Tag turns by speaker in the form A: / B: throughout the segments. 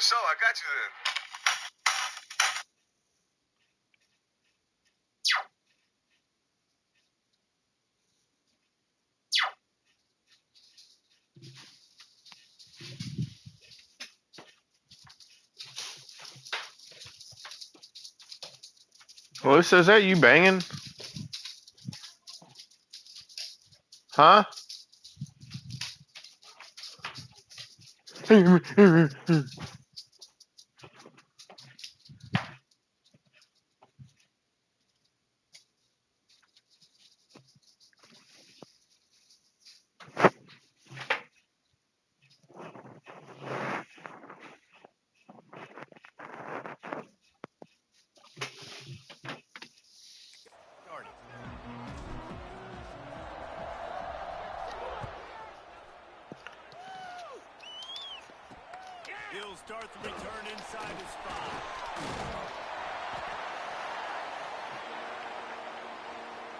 A: so. I got you then.
B: Melissa, is that you banging? Huh?
C: He'll start the return inside his spot.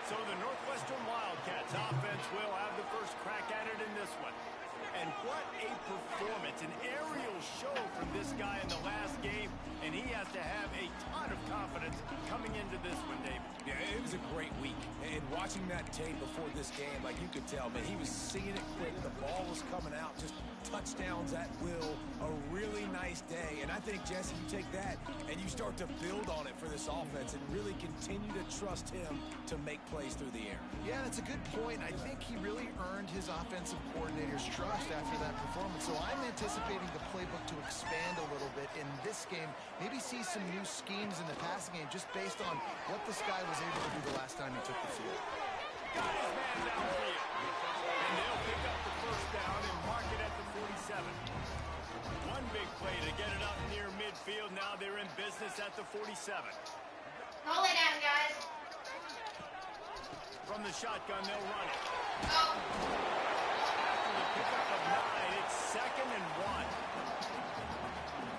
C: So the Northwestern Wildcats offense will have the first crack at it in this one. And what a performance, an aerial show from this guy in the last game, and he has to have a ton of confidence coming into this one, David.
D: Yeah, it was a great week, and watching that tape before this game, like you could tell, man, he was seeing it quick, the ball was coming out, just touchdowns at will, a really nice day, and I think, Jesse, you take that and you start to build on it for this offense and really continue to trust him to make plays through the air.
E: Yeah, that's a good point. I think he really earned his offensive coordinator's trust after that performance, so I'm anticipating the playbook to expand a little bit in this game, maybe see some new schemes in the passing game just based on what this guy was able to do the last time he took the field.
C: Got his man downfield, and they'll pick up the first down and mark it at the 47. One big play to get it up near midfield. Now they're in business at the 47.
F: Roll it down, guys.
C: From the shotgun, they'll run it.
F: Oh.
C: After the pickup of 9, it's 2nd and 1.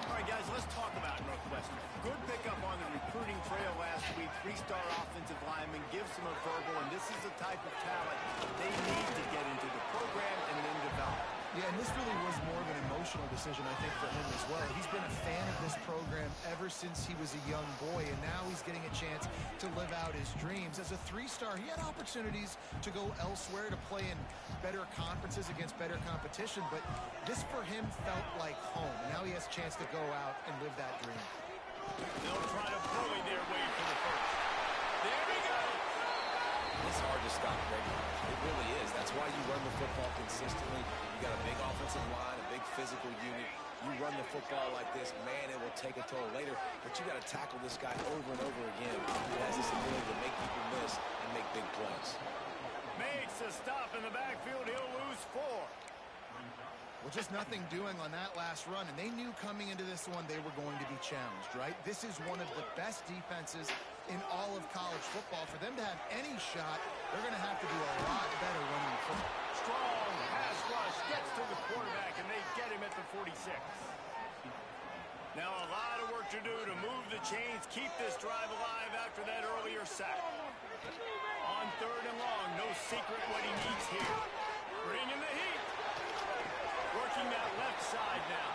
C: All right, guys, let's talk about Northwestern. Good pickup on the recruiting trail last week. 3-star offensive lineman gives them a verbal, and this is the type of talent they need to get into the program and then develop.
E: Yeah, and this really was more of an emotional decision, I think, for him as well. He's been a fan of this program ever since he was a young boy, and now he's getting a chance to live out his dreams. As a 3-star, he had opportunities to go elsewhere, to play in better conferences against better competition, but this for him felt like home. And now he has a chance to go out and live that dream.
C: They'll try to bully their way for the first. There we go.
D: It's hard to stop, Greg. It really is. That's why you run the football consistently. You got a big offensive line, a big physical unit. You run the football like this, man, it will take a toll later. But you got to tackle this guy over and over again. He has this ability to make people miss and make big plays.
C: Makes a stop in the backfield. He'll lose 4.
E: Well, just nothing doing on that last run, and they knew coming into this one they were going to be challenged, right? This is one of the best defenses in all of college football. For them to have any shot, they're going to have to do a lot better running the football.
C: Strong pass rush gets to the quarterback, and they get him at the 46. Now a lot of work to do to move the chains, keep this drive alive after that earlier sack. On 3rd and long, no secret what he needs here. Bringing the heat. Working that left side now.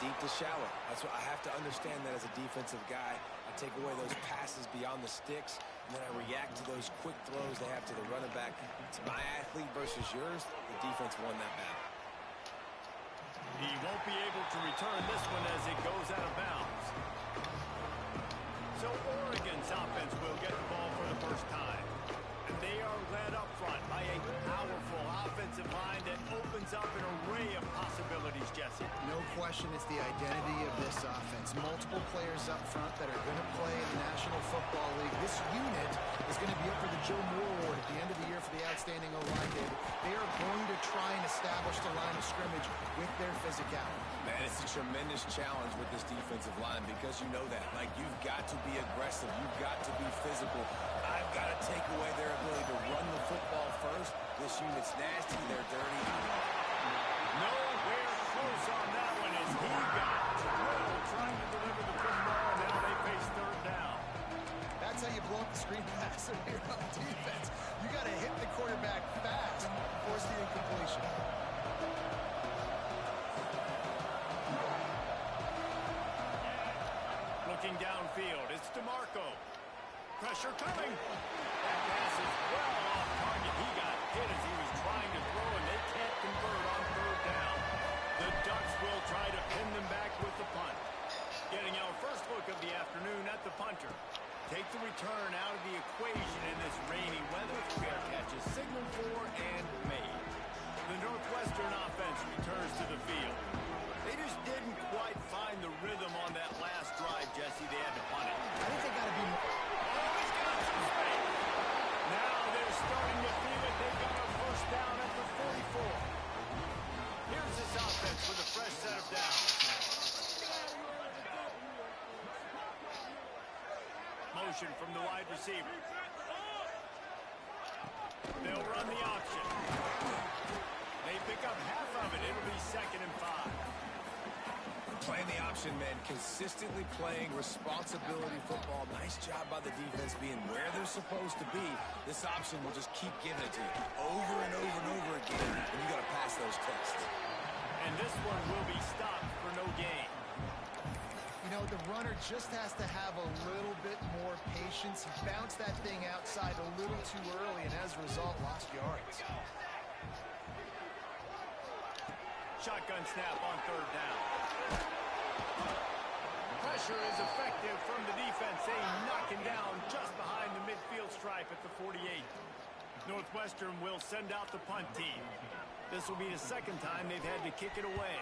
D: Deep to shallow. That's what I have to understand that as a defensive guy. I take away those passes beyond the sticks, and then I react to those quick throws they have to the running back. It's my athlete versus yours. The defense won that battle.
C: He won't be able to return this one as it goes out of bounds. So Oregon's offense will get the ball for the first time. And they are led up front by a powerful offensive line that opens up an array of possibilities, Jesse.
E: No question it's the identity of this offense. Multiple players up front that are going to play in the National Football League. This unit is going to be up for the Joe Moore Award at the end of the year for the outstanding O-line, David. They are going to try and establish the line of scrimmage with their physicality.
D: Man, it's a tremendous challenge with this defensive line because you know that. Like, you've got to be aggressive. You've got to be physical. I've got to take away their ability to run the football first. This unit's nasty. They're dirty.
C: Nowhere close on that one as he got drilled trying to deliver the football. Now they face 3rd down.
E: That's how you blow up the screen pass here on defense. You got to hit the quarterback fast, force the incompletion.
C: Looking downfield, it's DeMarco. Pressure coming. That pass is well off target. He got hit as he was trying to throw, and they can't convert on third down. The Ducks will try to pin them back with the punt. Getting our first look of the afternoon at the punter. Take the return out of the equation in this rainy weather. Fair catches signaled for and made. The Northwestern offense returns to the field. They just didn't quite find the rhythm on that last drive, Jesse. They had to punt it.
E: I think they got to be more.
C: Oh, he's got some space. Now they're starting to feel it. They got a first down at the 44. Here's this offense with a fresh set of downs. Motion from the wide receiver. They'll run the option. They pick up half of it. It'll be 2nd and 5.
D: Playing the option, man. Consistently playing responsibility football. Nice job by the defense being where they're supposed to be. This option will just keep giving it to you over and over and over again, and you got to pass those tests.
C: And this one will be stopped for no gain.
E: You know, the runner just has to have a little bit more patience. He bounced that thing outside a little too early, and as a result, lost yards.
C: Shotgun snap on third down. Pressure is effective from the defense. They knock him down just behind the midfield stripe at the 48. Northwestern will send out the punt team. This will be the second time they've had to kick it away.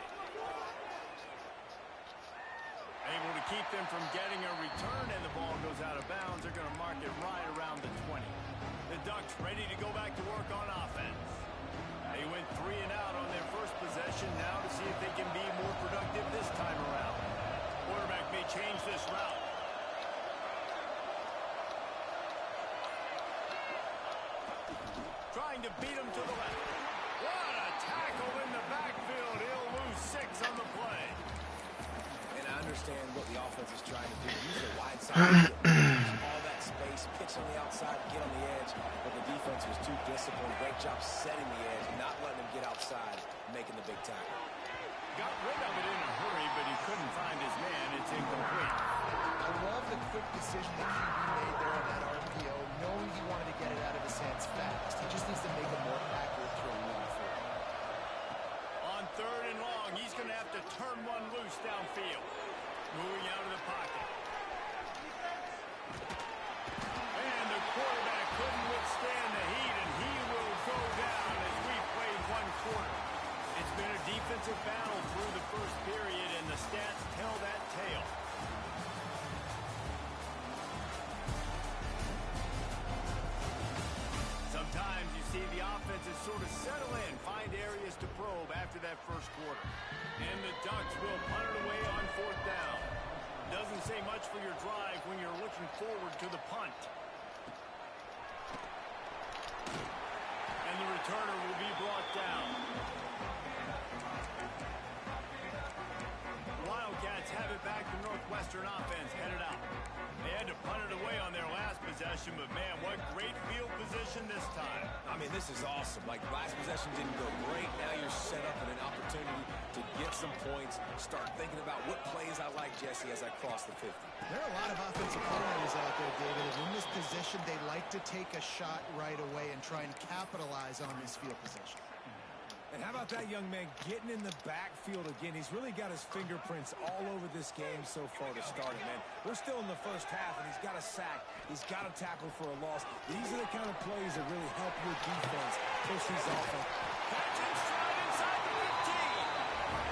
C: Able to keep them from getting a return, and the ball goes out of bounds. They're going to mark it right around the 20. The Ducks ready to go back to work on offense. They went 3 and out on their first possession. Now to see if they can be more productive this time around. Quarterback may change this route. Trying to beat him to the left. What a tackle in the backfield. He'll lose 6 on the play.
D: And I understand what the offense is trying to do. Use the wide side. All that space. Pitch on the outside. Get on the edge. But the defense was too disciplined. Great job setting the edge. Not letting him get outside. Making the big tackle.
C: Got rid of it in a hurry, but he couldn't find his man. It's incomplete.
E: I love the quick decision that QB made there on that RPO, knowing he wanted to get it out of his hands fast. He just needs to make a more accurate throw moving forward.
C: On third and long, he's going to have to turn one loose downfield. Moving out of the pocket. And the quarterback couldn't withstand the heat, and he will go down as we play 1 quarter. It's been a defensive battle through the first period, and the stats tell that tale. Sometimes you see the offenses sort of settle in, find areas to probe after that first quarter. And the Ducks will punt it away on 4th down. Doesn't say much for your drive when you're looking forward to the punt. And the returner will be brought down. Wildcats have it back. The Northwestern offense headed out. They had to punt it away on their last possession, but man, what great field position this time.
D: I mean, this is awesome. Like, last possession didn't go great. Now you're set up with an opportunity to get some points. Start thinking about what plays I like, Jesse, as I cross the 50.
E: There are a lot of offensive coordinators out there, David, and in this position, they like to take a shot right away and try and capitalize on this field position.
D: And how about that young man getting in the backfield again? He's really got his fingerprints all over this game so far to start it, man. We're still in the first half, and he's got a sack. He's got a tackle for a loss. These are the kind of plays that really help your defense push these offense.
C: Catching stride inside the 15.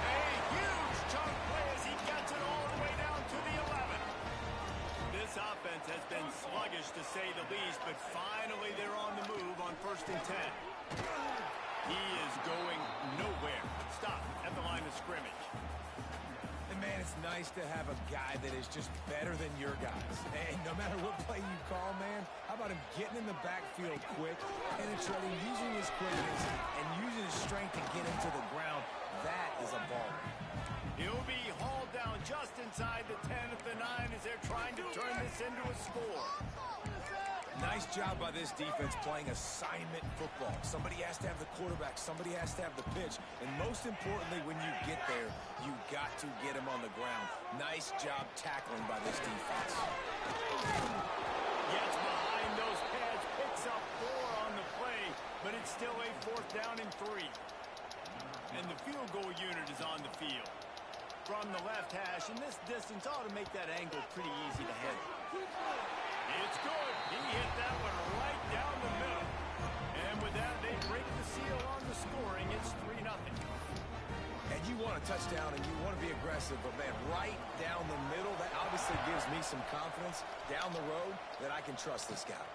C: A huge chunk play as he gets it all the way down to the 11. This offense has been sluggish, to say the least, but finally they're on the move on 1st and 10. He is going nowhere. Stop at the line of scrimmage.
D: And, man, it's nice to have a guy that is just better than your guys. And no matter what play you call, man, how about him getting in the backfield quick, penetrating, using his quickness, and using his strength to get him to the ground? That is a ball.
C: He'll be hauled down just inside the 10 at the 9 as they're trying to turn this into a score.
D: Nice job by this defense playing assignment football. Somebody has to have the quarterback. Somebody has to have the pitch. And most importantly, when you get there, you got to get him on the ground. Nice job tackling by this defense.
C: Gets behind those pads, picks up 4 on the play, but it's still a 4th down and 3. And the field goal unit is on the field. From the left hash, and this distance ought to make that angle pretty easy to handle. It's good. He hit that one right down the middle. And with that, they break the seal on the scoring. It's 3-0.
D: And you want a touchdown and you want to be aggressive, but man, right down the middle, that obviously gives me some confidence down the road that I can trust this guy.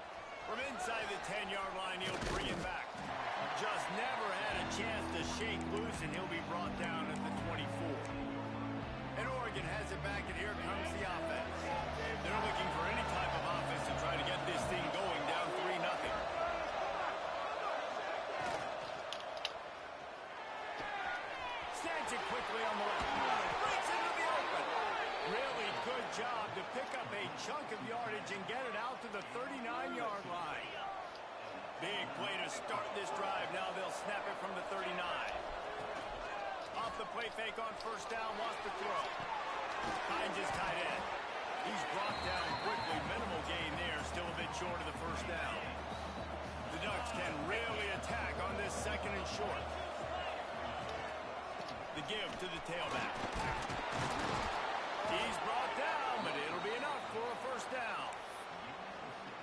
C: From inside the 10-yard line, he'll bring it back. Just never had a chance to shake loose, and he'll be brought down at the 24. And Oregon has it back, and here comes the offense. They're looking for any type of offense to try to get this thing going, down 3-0. Stands it quickly on the left. Breaks into the open. Really good job to pick up a chunk of yardage and get it out to the 39-yard line. Big play to start this drive. Now they'll snap it from the 39. Off the play fake on 1st down, wants to throw. Finds his tight end. He's brought down quickly. Minimal gain there. Still a bit short of the 1st down. The Ducks can really attack on this 2nd and short. The give to the tailback. He's brought down, but it'll be enough for a 1st down.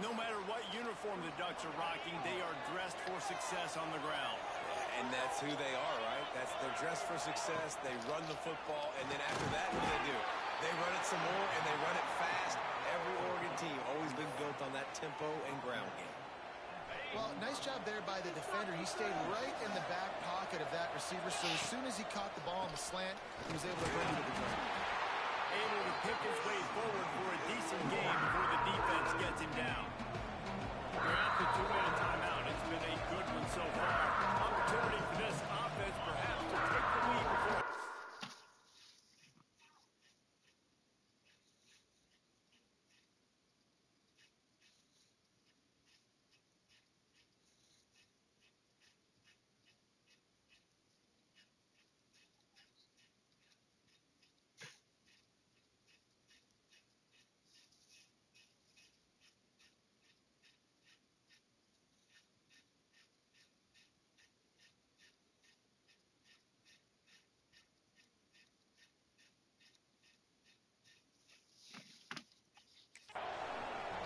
C: No matter what uniform the Ducks are rocking, they are dressed for success on the ground.
D: And that's who they are, right? They're dressed for success. They run the football, and then after that, what do? They run it some more, and they run it fast. Every Oregon team always been built on that tempo and ground game.
E: Well, nice job there by the defender. He stayed right in the back pocket of that receiver, so as soon as he caught the ball on the slant, he was able to bring it to the ground.
C: Able to pick his way forward for a decent game before the defense gets him down. We're at the 2-minute timeout. It's been a good one so far. Opportunity for this offense perhaps to take the lead before.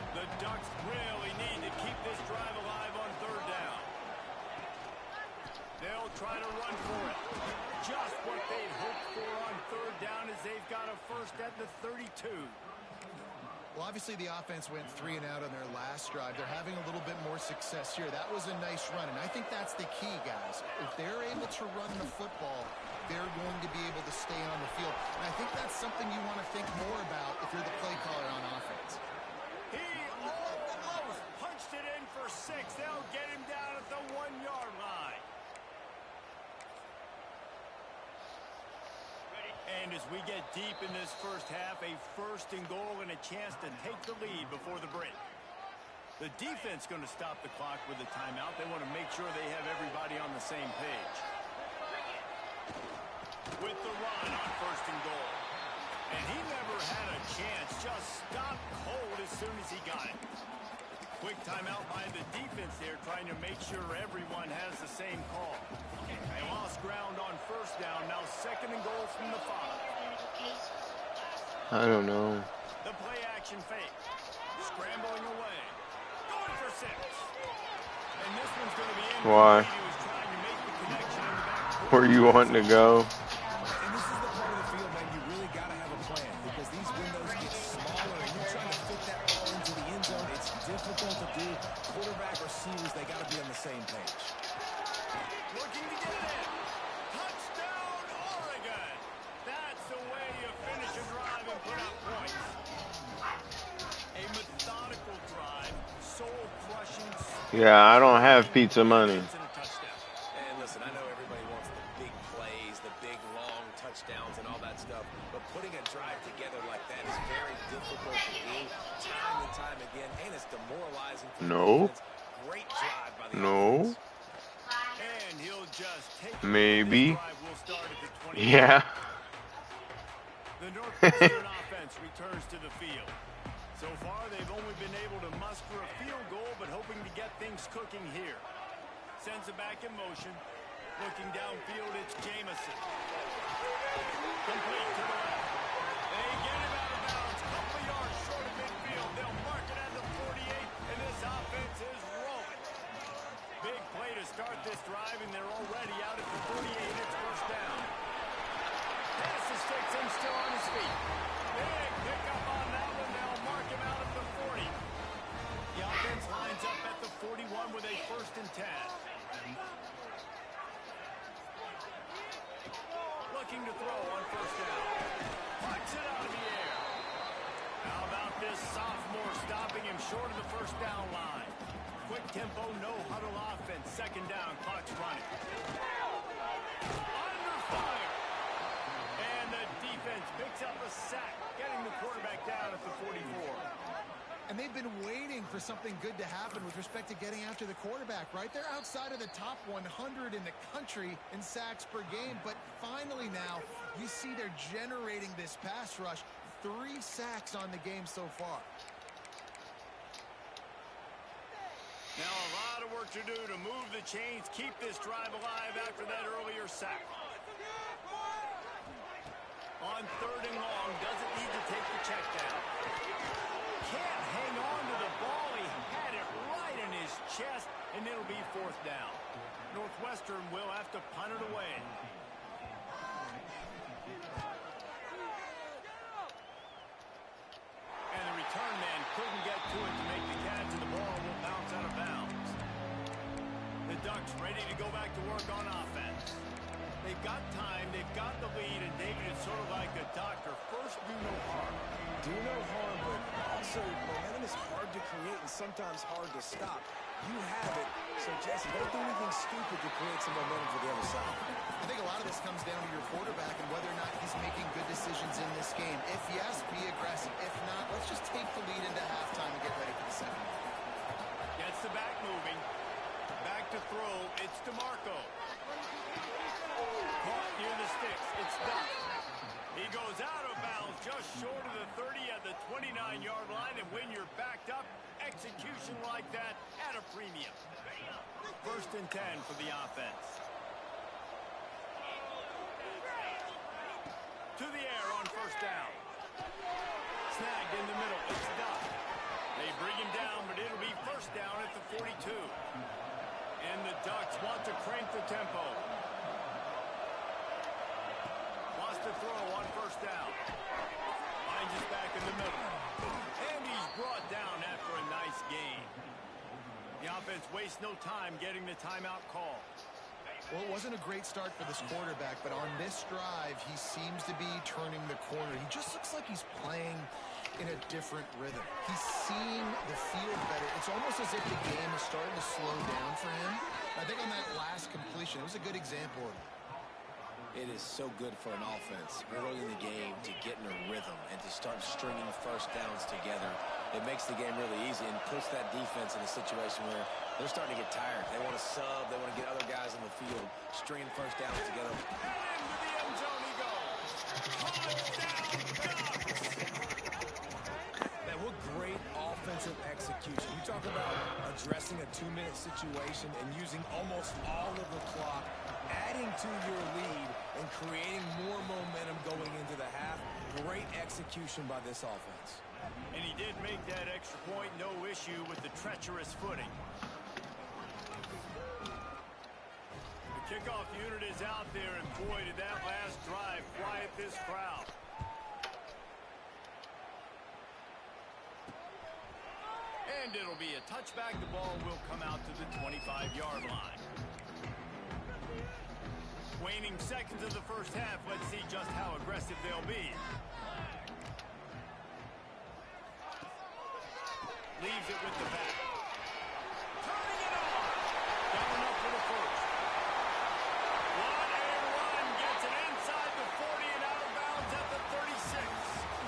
C: The Ducks really need to keep this drive alive on 3rd down. They'll try to run for it. Just what they'd hoped for on 3rd down as they've got a 1st at the 32.
E: Well, obviously the offense went 3 and out on their last drive. They're having a little bit more success here. That was a nice run, and I think that's the key, guys. If they're able to run the football, they're going to be able to stay on the field. And I think that's something you want to think more about if you're the play caller on offense.
C: He almost punched it in for 6. They'll get him down at the 1-yard line. And as we get deep in this 1st half, a 1st and goal and a chance to take the lead before the break. The defense going to stop the clock with a timeout. They want to make sure they have everybody on the same page. With the run on 1st and goal. And he never had a chance. Just stopped cold as soon as he got it. Quick timeout by the defense there, trying to make sure everyone has the same call. They lost ground on 1st down. Now 2nd and goal from the 5.
B: I don't know.
C: The play action fake. Scrambling away. Going for 6. And this one's going to be in.
B: Why?
C: He was trying to make the connection in the back.
B: Where you wanting to go?
D: And this is the part of the field, man, you really got to have a plan because these windows get smaller and you're trying to fit that ball into the end zone. It's difficult to do. Quarterback, receivers, they got to be on the same page.
C: Looking to get it in. Touchdown, Oregon. That's the way you finish a drive and put up points. A methodical drive, soul-crushing.
B: Yeah, I don't have pizza money.
D: And listen, I know everybody wants the big plays, the big long touchdowns and all that stuff, but putting a drive together like that is very difficult to do time and time again, and it's demoralizing for the
B: No.
D: defense. Great drive by the
B: No.
D: offense.
C: And he'll just take it. This
B: Maybe.
C: drive will start at the 20.
B: Yeah.
C: The Northwestern offense returns to the field. So far, they've only been able to muster a field goal, but hoping to get things cooking here. Sends it back in motion. Looking downfield, it's Jamison. Complete to the left. They get it out of bounds. Couple yards short of midfield. They'll mark it at the 48, and this offense is rolling. Big play to start this drive, and they're already out at the 38. It's first down. Passes takes him still on his feet. Big pickup on that one. They'll mark him out at the 40. The offense lines up at the 41 with a first and 10. Looking to throw on first down. Punts it out of the air. How about this sophomore stopping him short of the first down line? Quick tempo, no huddle offense. Second down, clock's running. Under fire. And the defense picks up a sack, getting the quarterback down at the 44.
E: And they've been waiting for something good to happen with respect to getting after the quarterback, right? They're outside of the top 100 in the country in sacks per game, but finally now you see they're generating this pass rush. 3 sacks on the game so far.
C: Now a lot of work to do to move the chains, keep this drive alive after that earlier sack. On third and long, doesn't need to take the check down. Can't hang on to the ball. He had it right in his chest, and it'll be fourth down. Northwestern will have to punt it away. And the return man couldn't get to it to make the catch, and the ball will bounce out of bounds. The Ducks ready to go back to work on offense. They've got time, they've got the lead, and David is sort of like a doctor. First, do no harm.
D: Do no harm, but also momentum is hard to create and sometimes hard to stop. You have it, so Jesse, don't do anything stupid to create some momentum for the other side.
E: I think a lot of this comes down to your quarterback and whether or not he's making good decisions in this game. If yes, be aggressive. If not, let's just take the lead into halftime and get ready for the second half.
C: Gets the back moving. Back to throw. It's DeMarco. Caught near the sticks. It's Duck. He goes out of bounds just short of the 30 at the 29-yard line, and when you're backed up, execution like that at a premium. First and 10 for the offense. To the air on first down. Snagged in the middle. It's Duck. They bring him down, but it'll be first down at the 42. And the Ducks want to crank the tempo. Wants to throw on first down. Finds his back in the middle. And he's brought down after a nice gain. The offense wastes no time getting the timeout call.
E: Well, it wasn't a great start for this quarterback, but on this drive, he seems to be turning the corner. He just looks like he's playing in a different rhythm. He's seeing the field better. It's almost as if the game is starting to slow down for him. I think on that last completion, it was a good example of it.
D: It is so good for an offense early in the game to get in a rhythm and to start stringing first downs together. It makes the game really easy and puts that defense in a situation where they're starting to get tired. They want to sub. They want to get other guys on the field, stringing first downs together.
C: And into the end zone he goes. Touchdown, Ducks!
D: Man, what great offensive execution. You talk about addressing a 2-minute situation and using almost all of the clock, adding to your lead and creating more momentum going into the half. Great execution by this offense.
C: And he did make that extra point, no issue with the treacherous footing. The kickoff unit is out there, and boy, did that last drive quiet this crowd. And it'll be a touchback. The ball will come out to the 25-yard line. Waning seconds of the first half. Let's see just how aggressive they'll be. Leaves it with the back. Turning it on. Got enough for the first. What a run. Gets it inside the 40 and out of bounds at the 36.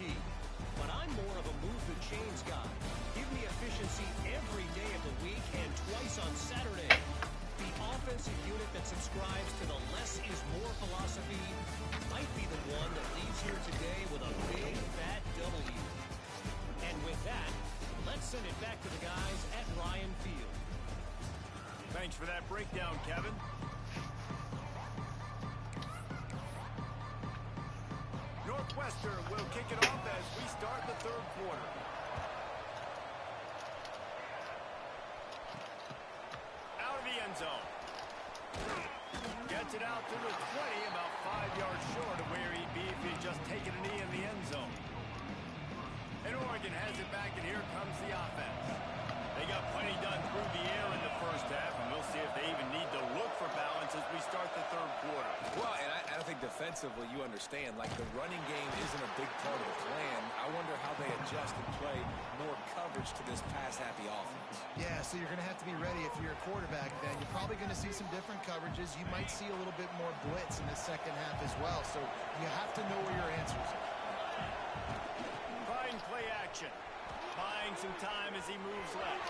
A: key. But I'm more of a move the chains guy. Give me efficiency every day of the week and twice on Saturday. The offensive unit that subscribes to the less is more philosophy might be the one that leaves here today with a big fat W. And with that, let's send it back to the guys at Ryan Field.
C: Thanks for that breakdown, Kevin. Northwestern will kick it off as we start the third quarter. Out of the end zone. Gets it out to the 20, about 5 yards short of where he'd be if he'd just taken a knee in the end zone. And Oregon has it back, and here comes the offense. They got plenty done through the air in the first half, and we'll see if they even need to look for balance as we start the third quarter.
D: Well, and I think defensively, you understand, like the running game isn't a big part of the plan. I wonder how they adjust and play more coverage to this pass-happy offense.
E: Yeah, so you're going to have to be ready if you're a quarterback then. You're probably going to see some different coverages. You might see a little bit more blitz in the second half as well, so you have to know where your answers are.
C: Trying play action. Buying some time as he moves left.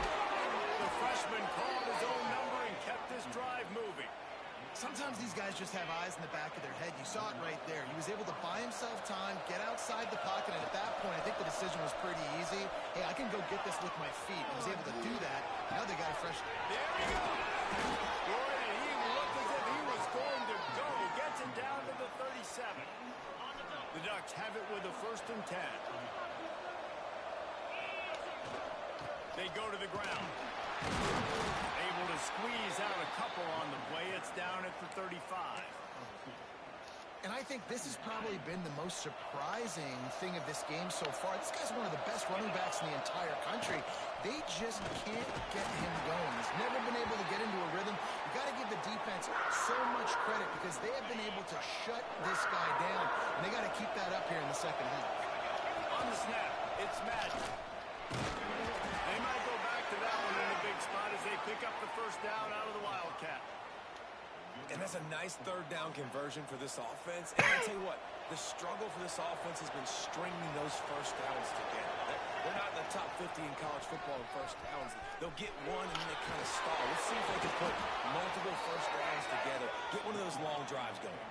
C: The freshman called his own number and kept this drive moving.
E: Sometimes these guys just have eyes in the back of their head. You saw it right there. He was able to buy himself time, get outside the pocket, and at that point, I think the decision was pretty easy. Hey, I can go get this with my feet. He was able to do that. Now they got a fresh...
C: There we go. Boy, he looked as if he was going to go. Gets it down to the 37. The Ducks have it with a 1st and 10. They go to the ground. Able to squeeze out a couple on the play. It's down at the 35.
E: And I think this has probably been the most surprising thing of this game so far. This guy's one of the best running backs in the entire country. They just can't get him going. He's never been able to get into a rhythm. You got to give the defense so much credit because they have been able to shut this guy down. And they got to keep that up here in the second half.
C: On the snap, it's Madden. They might go back to that one in a big spot as they pick up the 1st down out of the Wildcat.
D: And that's a nice 3rd down conversion for this offense. And I'll tell you what, the struggle for this offense has been stringing those 1st downs together. They're not in the top 50 in college football in 1st downs. They'll get one and then they kind of stall. Let's see if they can put multiple 1st downs together, get one of those long drives going.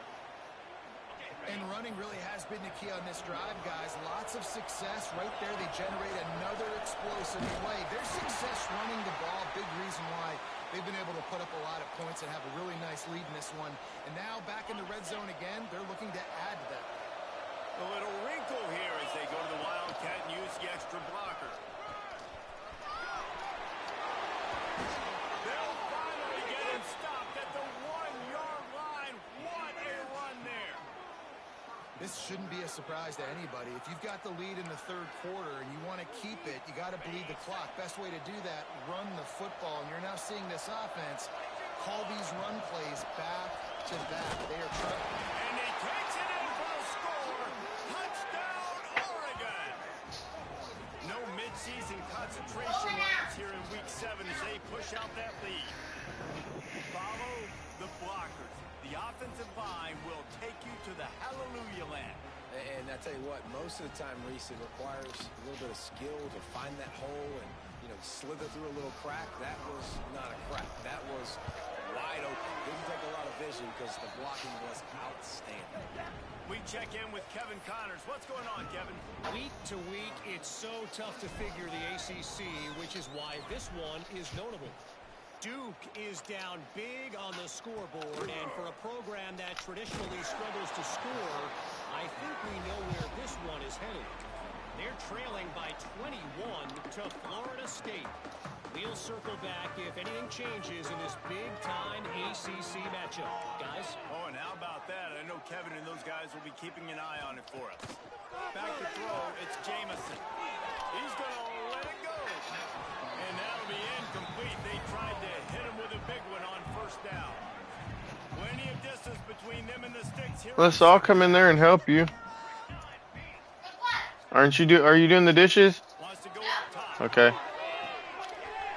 E: And running really has been the key on this drive, guys. Lots of success right there. They generate another explosive play. Their success running the ball, big reason why they've been able to put up a lot of points and have a really nice lead in this one. And now back in the red zone again, they're looking to add to that.
C: A little wrinkle here as they go to the Wildcat and use the extra blocker. They'll finally get him stopped at the 1-yard line. What a run there.
E: This shouldn't be a surprise to anybody. If you've got the lead in the 3rd quarter and you want to keep it, you got to bleed the clock. Best way to do that, run the football. And you're now seeing this offense call these run plays back to back. They are trying.
C: And he takes it in for the score. Touchdown, Oregon. No midseason concentration lines here in Week 7 as they push out that lead. Follow the blockers. The offensive line will take you to the hallelujah land.
D: And I tell you what, most of the time, Reese, it requires a little bit of skill to find that hole and, you know, slither through a little crack. That was not a crack. That was wide open. Didn't take a lot of vision because the blocking was outstanding.
C: We check in with Kevin Connors. What's going on, Kevin?
A: Week to week, it's so tough to figure the ACC, which is why this one is notable. Duke is down big on the scoreboard, and for a program that traditionally struggles to score, I think we know where this one is headed. They're trailing by 21 to Florida State. We'll circle back if anything changes in this big-time ACC matchup. Guys?
C: Oh, and how about that? I know Kevin and those guys will be keeping an eye on it for us. Back to throw, it's Jamison. He's going to let it go. And that'll be incomplete. They tried to hit him with a big one on 1st down. Plenty of distance between them and the sticks here.
B: Let's all come in there and help you. Are you doing the dishes?
C: Wants to go up top.
B: Okay.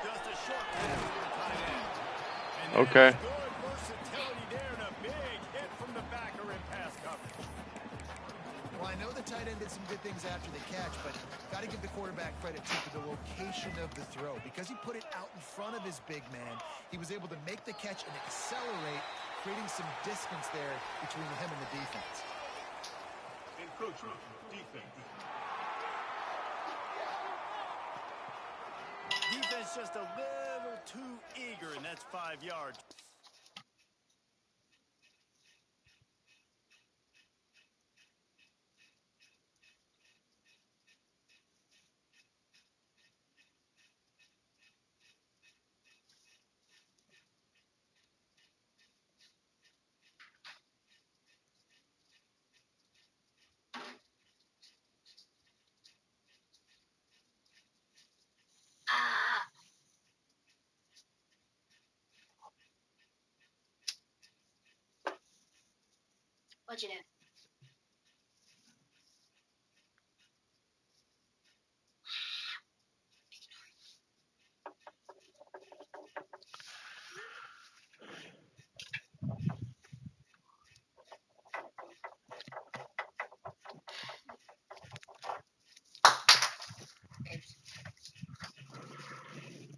C: Just a short pass to the tight end. And
B: Okay.
C: good versatility there and a big hit from the backer in pass coverage.
E: Well, I know the tight end did some good things after the catch, but got to give the quarterback credit too for the location of the throw. Because he put it out in front of his big man, he was able to make the catch and accelerate, creating some distance there between him and the defense.
C: Encroachment, defense. Defense just a little too eager, and that's 5 yards.
F: What'd you do?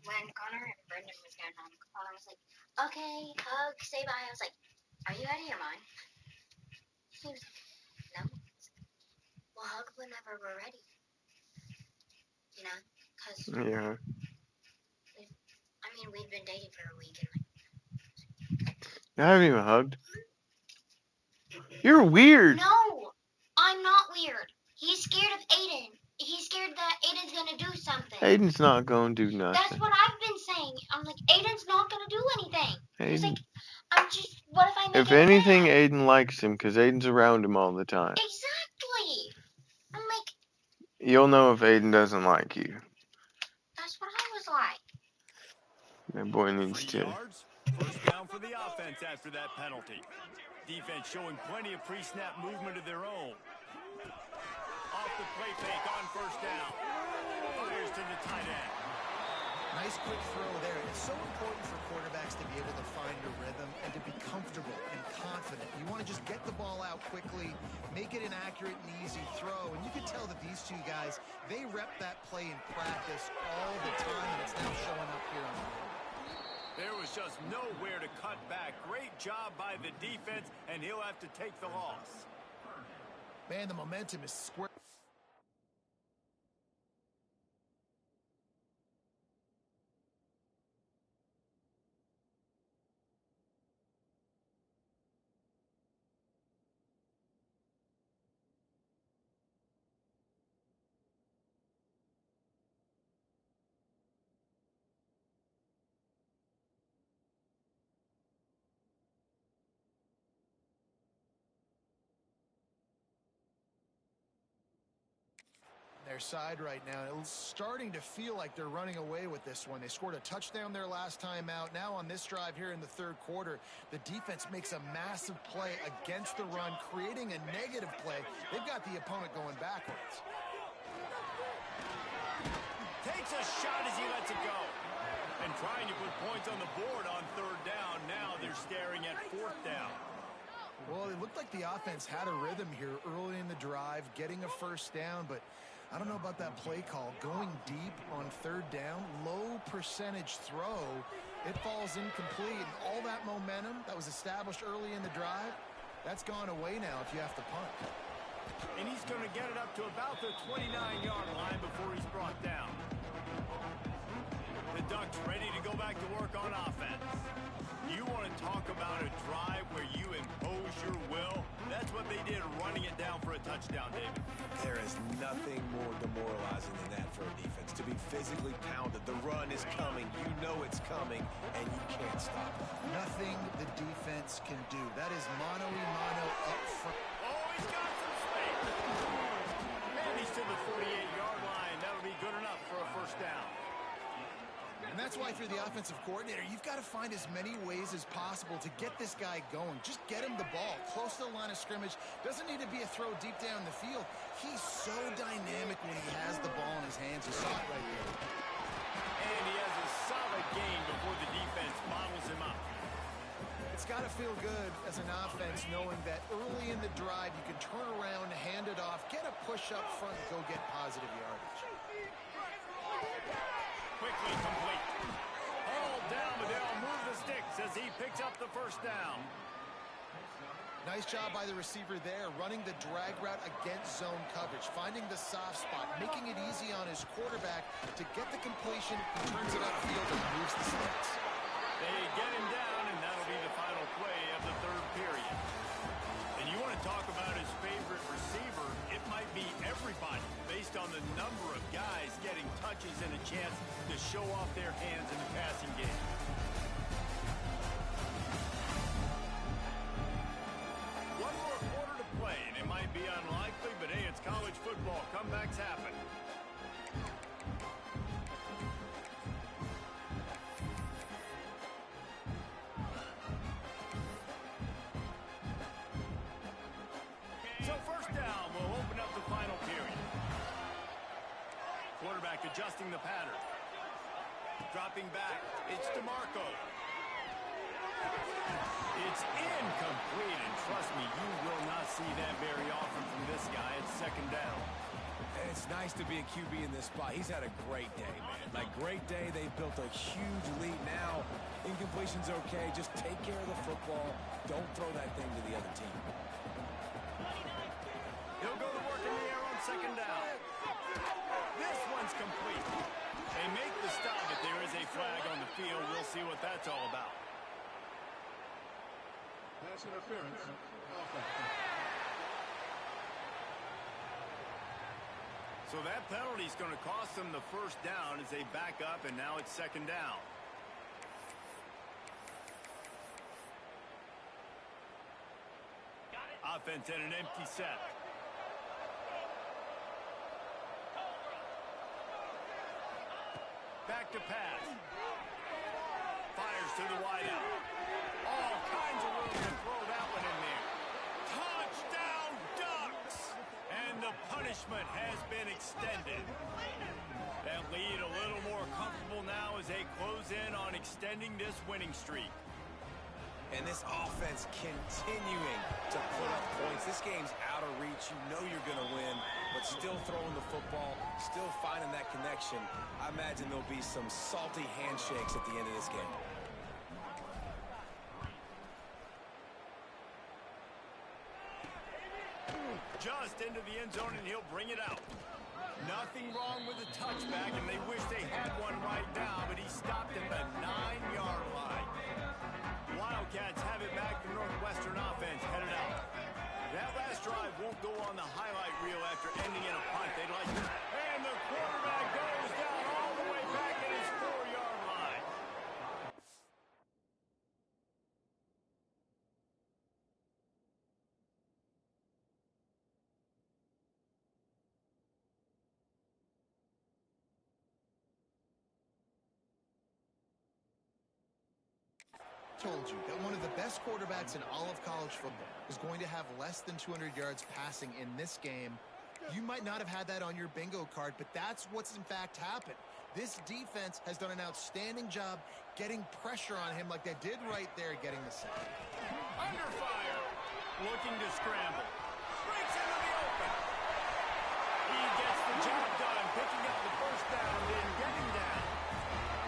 F: When Connor and Brendan was down home, Connor was like, okay, hug, say bye. I was like, are you out of your mind? He was like, no. We'll hug whenever we're ready. You know? Because,
B: Yeah.
F: we've been dating for a week. And
B: I haven't even hugged. You're weird.
F: no, I'm not weird. He's scared of Aiden. He's scared that Aiden's going to do something.
B: Aiden's not going to do
F: That's
B: nothing.
F: what I've been saying. I'm like, Aiden's not going to do anything. He's like,
B: Aiden,
F: what if I make
B: if
F: him
B: anything,
F: mad?
B: Aiden likes him because Aiden's around him all the time.
F: Exactly. I'm like,
B: You'll know if Aiden doesn't like you.
F: that's what I was like.
B: That boy needs
C: 3
B: to.
C: yards. First down for the offense after that penalty. Defense showing plenty of pre-snap movement of their own. Off the play fake on first down. Fires to the tight end.
E: Nice quick throw there. It's so important for quarterbacks to be able to find a rhythm and to be comfortable and confident. You want to just get the ball out quickly, make it an accurate and easy throw. And you can tell that these two guys, they rep that play in practice all the time, and it's now showing up here on the field.
C: There was just nowhere to cut back. Great job by the defense, and he'll have to take the loss.
E: Man, the momentum is square. Their side right now. It's starting to feel like they're running away with this one. They scored a touchdown their last time out. Now on this drive here in the third quarter, the defense makes a massive play against the run, creating a negative play. They've got the opponent going backwards.
C: Takes a shot as he lets it go. And trying to put points on the board on third down. Now they're staring at fourth down.
E: Well, it looked like the offense had a rhythm here early in the drive, getting a first down, but I don't know about that play call. Going deep on third down, low percentage throw, it falls incomplete. And all that momentum that was established early in the drive, that's gone away now if you have to punt.
C: And he's going to get it up to about the 29-yard line before he's brought down. The Ducks ready to go back to work on offense. You want to talk about a drive where you impose your will? That's what they did, running it down for a touchdown, David.
D: There is nothing more demoralizing than that for a defense. To be physically pounded. The run is coming. You know it's coming, and you can't stop it.
E: Nothing the defense can do. That is mano-a-mano up front.
C: Oh, he's got some space. And he's to the 48-yard line. That'll be good enough for a first down.
E: And that's why if you're the offensive coordinator, you've got to find as many ways as possible to get this guy going. Just get him the ball close to the line of scrimmage. Doesn't need to be a throw deep down the field. He's so dynamic when he has the ball in his hands. You saw it right there.
C: And he has a solid gain before the defense bottles him up.
E: It's got to feel good as an offense knowing that early in the drive you can turn around, hand it off, get a push up front, and go get positive yardage.
C: Quickly complete. Hauled down, but they'll move the sticks as he picks up the first down.
E: Nice job by the receiver there, running the drag route against zone coverage, finding the soft spot, making it easy on his quarterback to get the completion. He turns it upfield and moves the sticks.
C: They get him down, and that'll be the final play of the third period. And you want to talk about his favorite receiver, it might be everybody based on the number of guys getting touches and a chance to show off their hands in the passing game. One more quarter to play, and it might be unlikely, but hey, it's college football. Comebacks happen. So first down will open up the final period. Quarterback adjusting the pattern. Dropping back. It's DeMarco. It's incomplete, and trust me, you will not see that very often from this guy. It's second down.
D: It's nice to be a QB in this spot. He's had a great day, man. Like, great day. They've built a huge lead now. Incompletion's okay. Just take care of the football. Don't throw that thing to the other team.
C: He'll go to work in the air on second down. This one's complete. They make the stop, but there is a flag on the field. We'll see what that's all about.
G: Pass interference.
C: So that penalty is going to cost them the first down as they back up, and now it's second down. Offense in an empty set. Back to pass. Fires to the wideout. All kinds of room to throw that one in there. Touchdown Ducks! And the punishment has been extended. That lead a little more comfortable now as they close in on extending this winning streak.
D: And this offense continuing to put up points. This game's out of reach. You know you're going to win, but still throwing the football, still finding that connection. I imagine there'll be some salty handshakes at the end of this game.
C: Just into the end zone, and he'll bring it out. Nothing wrong with the touchback, and they wish they had one right now, but he stopped at the 9-yard line. Wildcats have it back. The Northwestern offense headed out. That last drive won't go on the highlight reel after ending in a punt. They'd like to. And the quarterback goes down all the way back at his 4-yard line.
E: Told you that one of the best quarterbacks in all of college football is going to have less than 200 yards passing in this game. You might not have had that on your bingo card, but that's what's in fact happened. This defense has done an outstanding job getting pressure on him like they did right there getting the sack.
C: Under fire. Looking to scramble. Breaks into the open. He gets the job done, picking up the first down and getting down.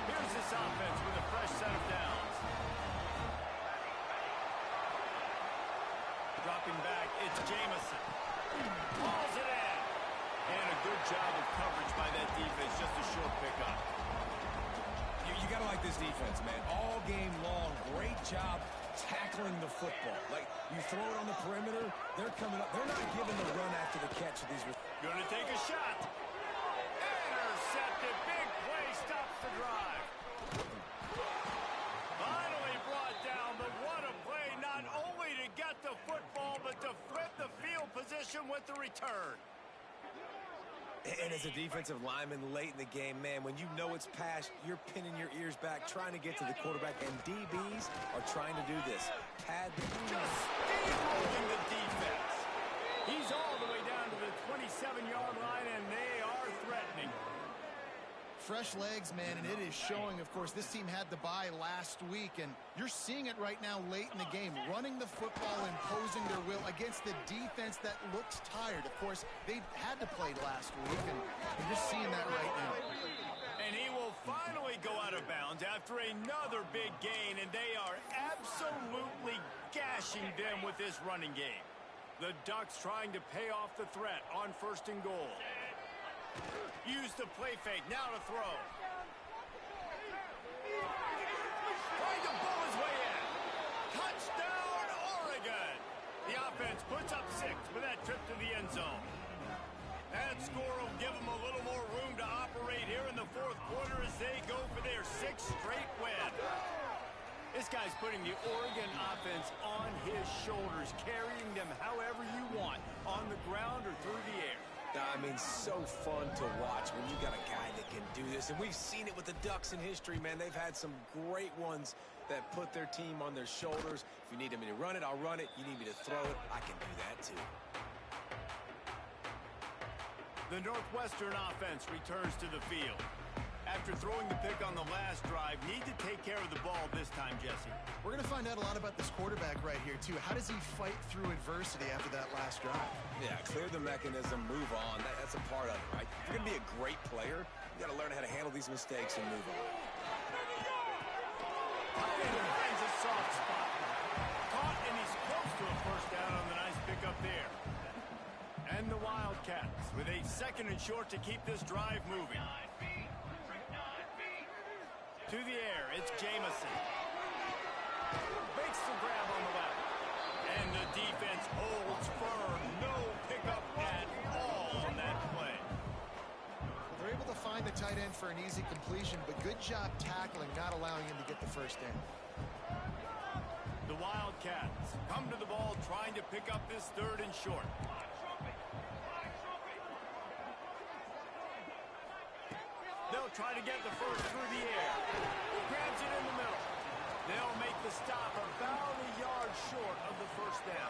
C: Here's this offense with a fresh set of downs. Dropping back, it's Jamison. Hauls it in. And a good job of coverage by that defense, just a short pickup.
D: You got to like this defense, man. All game long, great job tackling the football. Like, you throw it on the perimeter, they're coming up. They're not giving the run after the catch of these.
C: Gonna take a shot. Intercepted. Big play stops the drive. Finally brought down, but what a play, not only to get the football, but to flip the field position with the return.
D: And as a defensive lineman late in the game, man, when you know it's past, you're pinning your ears back, trying to get to the quarterback, and DBs are trying to do this. Pad the
C: Just steamrolling the defense. He's all the way down to the 27-yard line, and they are threatening.
E: Fresh legs, man, and it is showing. Of course, this team had the bye last week, and you're seeing it right now late in the game, running the football, imposing their will against the defense that looks tired. Of course, they had to play last week, and you're just seeing that right now.
C: And he will finally go out of bounds after another big gain, and they are absolutely gashing them with this running game. The Ducks trying to pay off the threat on 1st and goal. Use the play fake, now to throw. Trying to bowl his way in. Touchdown, Oregon! The offense puts up 6 with that trip to the end zone. That score will give them a little more room to operate here in the 4th quarter as they go for their 6th straight win. This guy's putting the Oregon offense on his shoulders, carrying them however you want, on the ground or through the air.
D: I mean, so fun to watch when you got a guy that can do this. And we've seen it with the Ducks in history, man. They've had some great ones that put their team on their shoulders. If you need me to run it, I'll run it. You need me to throw it, I can do that too.
C: The Northwestern offense returns to the field. After throwing the pick on the last drive, need to take care of the ball this time, Jesse.
E: We're going to find out a lot about this quarterback right here, too. How does he fight through adversity after that last drive?
D: Yeah, clear the mechanism, move on. That's a part of it, right? If you're going to be a great player, you got to learn how to handle these mistakes and move on.
C: Finds a soft spot. Caught, and he's close to a first down on the nice pickup there. And the Wildcats with a 2nd and short to keep this drive moving. To the air, it's Jamison. Makes the grab on the left. And the defense holds firm. No pickup at all on that play.
E: Well, they're able to find the tight end for an easy completion, but good job tackling, not allowing him to get the first down.
C: The Wildcats come to the ball trying to pick up this 3rd and short. They'll try to get the first through the air. Grabs it in the middle. They'll make the stop about a yard short of the first down.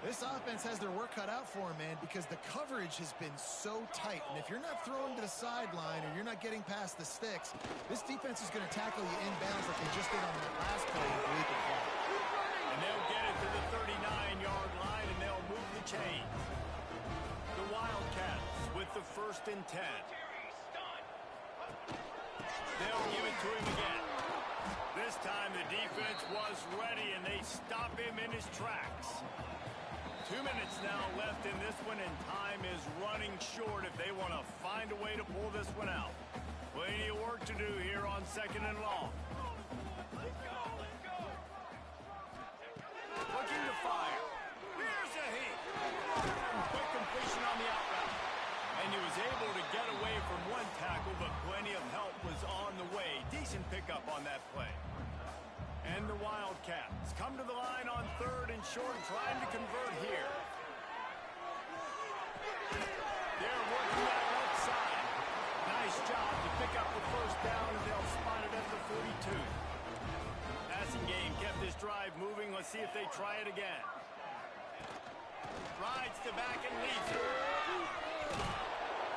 E: This offense has their work cut out for them, man, because the coverage has been so tight. And if you're not throwing to the sideline or you're not getting past the sticks, this defense is going to tackle you inbounds like they just did on that last play with the leap of ball.
C: And they'll get it to the 39-yard line, and they'll move the chains. The Wildcats with the 1st and 10. They'll give it to him again. This time the defense was ready, and they stop him in his tracks. 2 minutes now left in this one, and time is running short if they want to find a way to pull this one out. Plenty of work to do here on 2nd and long. Looking to fire. Here's a heat. Quick completion on the out route. And he was able to get away from one tackle, but plenty of help was on the way. Decent pickup on that play. And the Wildcats come to the line on 3rd and short, trying to convert here. They're working that left side. Nice job to pick up the first down, and they'll spot it at the 42. Passing game kept this drive moving. Let's see if they try it again. Rides to back and leads it.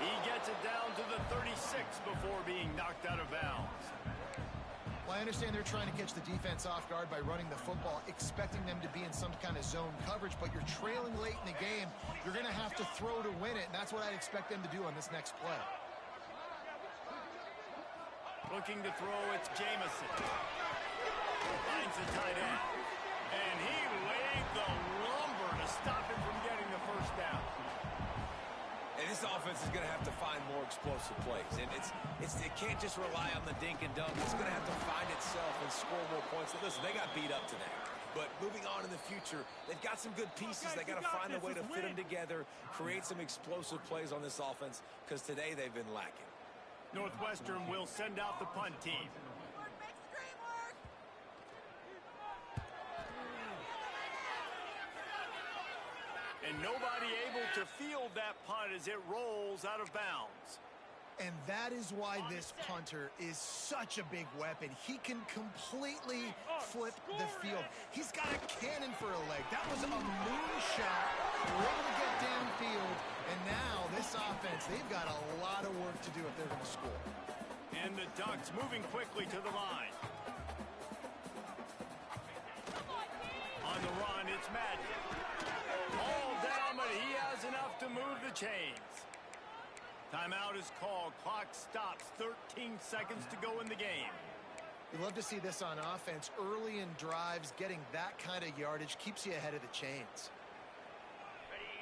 C: He gets it down to the 36 before being knocked out of bounds.
E: Well, I understand they're trying to catch the defense off guard by running the football, expecting them to be in some kind of zone coverage, but you're trailing late in the game. You're going to have to throw to win it, and that's what I'd expect them to do on this next play.
C: Looking to throw, it's Jamison. Finds the tight end. And he laid the lumber to stop him from getting the first down.
D: And this offense is going to have to find more explosive plays. And it can't just rely on the dink and dunk. It's going to have to find itself and score more points. Listen, they got beat up today. But moving on in the future, they've got some good pieces. They got to find a way to fit them together, create some explosive plays on this offense, because today they've been lacking.
C: Northwestern will send out the punt team. And nobody able to field that punt as it rolls out of bounds.
E: And that is why this punter is such a big weapon. He can completely flip the field. He's got a cannon for a leg. That was a moonshot. We're able to get downfield. And now this offense, they've got a lot of work to do if they're going to score.
C: And the Ducks moving quickly to the line. On the run, it's Madden. All down, but he has enough to move the chains. Timeout is called. Clock stops. 13 seconds to go in the game.
E: You love to see this on offense. Early in drives, getting that kind of yardage keeps you ahead of the chains.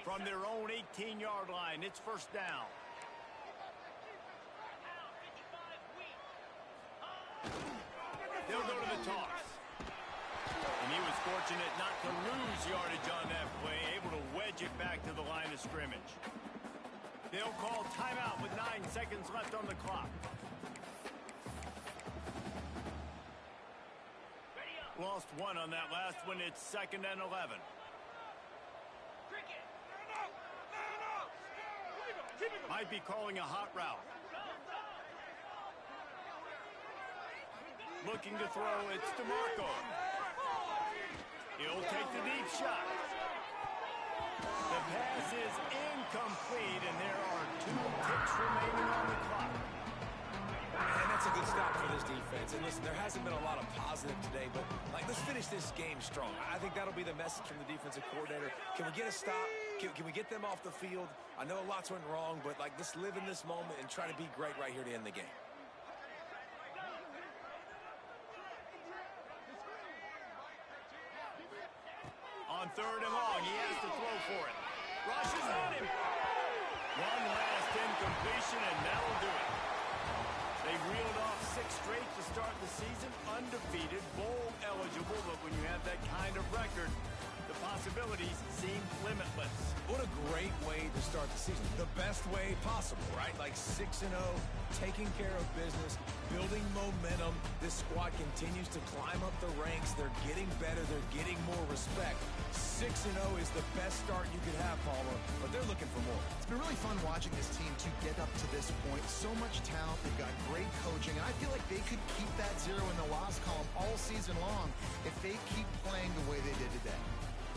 C: From their own 18-yard line, it's first down. They'll go to the toss. And he was fortunate not to lose yardage on that play, able to wedge it back to the line of scrimmage. They'll call timeout with 9 seconds left on the clock. Lost one on that last one. It's 2nd and 11. Might be calling a hot route. Looking to throw, it's DeMarco. He'll take the deep shot. The pass is incomplete, and there are 2 ticks remaining on the clock.
D: And that's a good stop for this defense. And listen, there hasn't been a lot of positive today, but let's finish this game strong. I think that'll be the message from the defensive coordinator. Can we get a stop? Can we get them off the field? I know lots went wrong, but let's live in this moment and try to be great right here to end the game.
C: On 3rd and long, he has to throw for it. Rushes on him. One last incompletion, and that'll do it. They reeled off 6 straight to start the season, undefeated, bowl eligible, but when you have that kind of record, the possibilities seem limitless.
D: What a great way to start the season. The best way possible, right? 6-0, taking care of business, building momentum. This squad continues to climb up the ranks. They're getting better. They're getting more respect. 6-0 is the best start you could have, Palmer, but they're looking for more.
E: It's been really fun watching this team to get up to this point. So much talent. They've got great coaching, and I feel like they could keep that 0 in the loss column all season long if they keep playing the way they did today.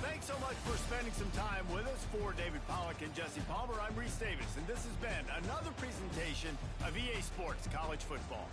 C: Thanks so much for spending some time with us. For David Pollack and Jesse Palmer, I'm Reese Davis, and this has been another presentation of EA Sports College Football.